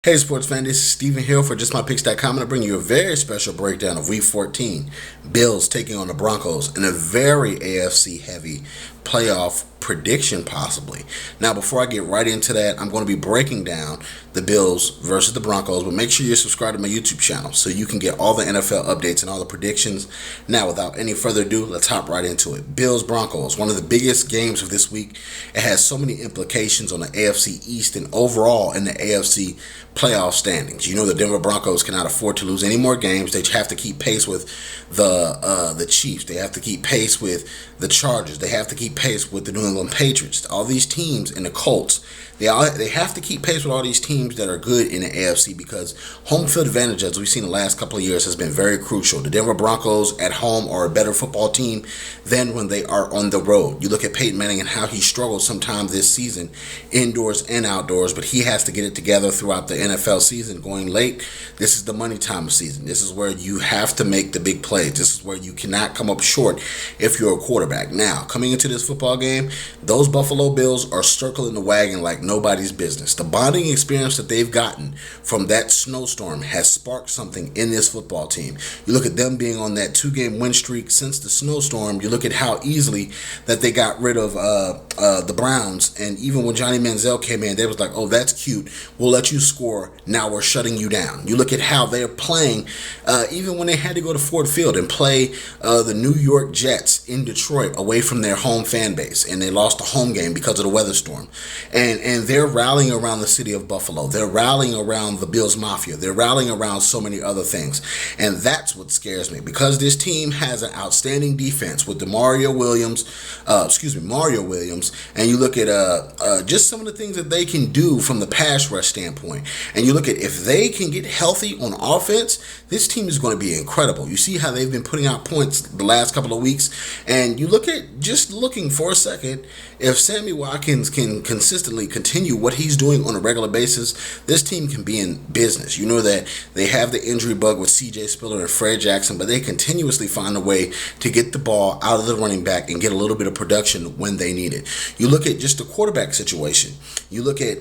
Hey sports fan, this is Steven Hill for JustMyPicks.com, and I bring you a very special breakdown of Week 14. Bills taking on the Broncos in a very AFC heavy playoff prediction possibly. Now before I get right into that, I'm going to be breaking down the Bills versus the Broncos, but make sure you're subscribed to my YouTube channel so you can get all the NFL updates and all the predictions. Now without any further ado, let's hop right into it. Bills Broncos, one of the biggest games of this week. It has so many implications on the AFC East and overall in the AFC playoff standings. You know the Denver Broncos cannot afford to lose any more games. They have to keep pace with the Chiefs. They have to keep pace with the Chargers. They have to keep pace with the New England Patriots. All these teams and the Colts. They have to keep pace with all these teams that are good in the AFC because home field advantage, as we've seen the last couple of years, has been very crucial. The Denver Broncos at home are a better football team than when they are on the road. You look at Peyton Manning and how he struggled sometime this season, indoors and outdoors, but he has to get it together throughout the NFL season going late. This is the money time of season. This is where you have to make the big plays. This is where you cannot come up short if you're a quarterback. Now, coming into this football game, those Buffalo Bills are circling the wagon like nobody's business. The bonding experience that they've gotten from that snowstorm has sparked something in this football team. You look at them being on that 2-game win streak since the snowstorm. You look at how easily that they got rid of the Browns, and even when Johnny Manziel came in, they was like, oh, that's cute, we'll let you score, now we're shutting you down. You look at how they're playing, even when they had to go to Ford Field and play the New York Jets in Detroit away from their home fan base, and they lost the home game because of the weather storm, and they're rallying around the city of Buffalo. They're rallying around the Bills Mafia. They're rallying around so many other things, and that's what scares me because this team has an outstanding defense with Mario Williams, and you look at just some of the things that they can do from the pass rush standpoint, and you look at if they can get healthy on offense, this team is going to be incredible. You see how they've been putting out points the last couple of weeks, and you look at just looking for a second, if Sammy Watkins can consistently continue what he's doing on a regular basis, this team can be in business. You know that they have the injury bug with CJ Spiller and Fred Jackson, but they continuously find a way to get the ball out of the running back and get a little bit of production when they need it. You look at just the quarterback situation. You look at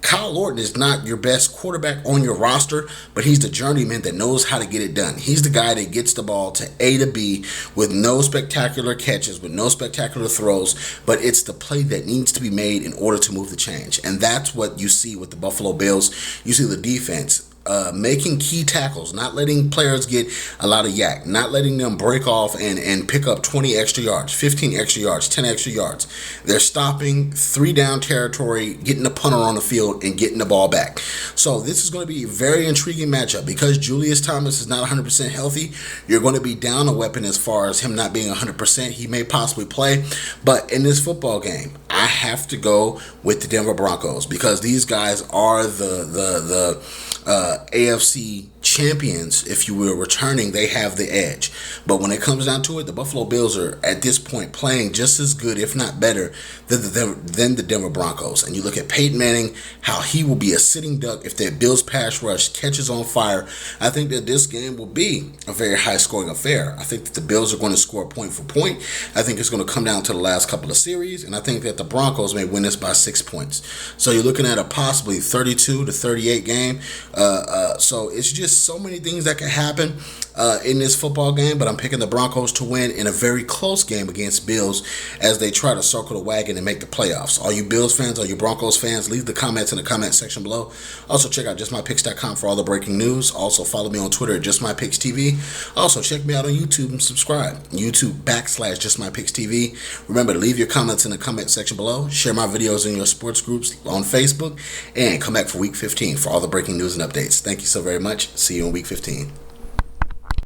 Kyle Orton is not your best quarterback on your roster, but he's the journeyman that knows how to get it done. He's the guy that gets the ball to A to B with no spectacular catches, with no spectacular throws, but it's the play that needs to be made in order to move the change. And that's what you see with the Buffalo Bills. You see the defense making key tackles, not letting players get a lot of yak, not letting them break off and pick up 20 extra yards, 15 extra yards, 10 extra yards. They're stopping 3-down territory, getting the punter on the field, and getting the ball back. So this is going to be a very intriguing matchup because Julius Thomas is not 100% healthy. You're going to be down a weapon as far as him not being 100%. He may possibly play, but in this football game, I have to go with the Denver Broncos because these guys are the AFC champions, if you will, returning. They have the edge. But when it comes down to it, the Buffalo Bills are at this point playing just as good, if not better, than the Denver Broncos. And you look at Peyton Manning, how he will be a sitting duck if their Bills pass rush catches on fire. I think that this game will be a very high-scoring affair. I think that the Bills are going to score point for point. I think it's going to come down to the last couple of series, and I think that the Broncos may win this by 6 points. So you're looking at a possibly 32 to 38 game. So it's just so many things that can happen in this football game, but I'm picking the Broncos to win in a very close game against Bills as they try to circle the wagon and make the playoffs. All you Bills fans, all you Broncos fans, leave the comments in the comment section below. Also, check out JustMyPicks.com for all the breaking news. Also, follow me on Twitter at JustMyPicksTV. Also, check me out on YouTube and subscribe. YouTube.com/JustMyPicksTV. Remember to leave your comments in the comment section below. Share my videos in your sports groups on Facebook, and come back for Week 15 for all the breaking news and updates. Thank you so very much. See you in Week 15.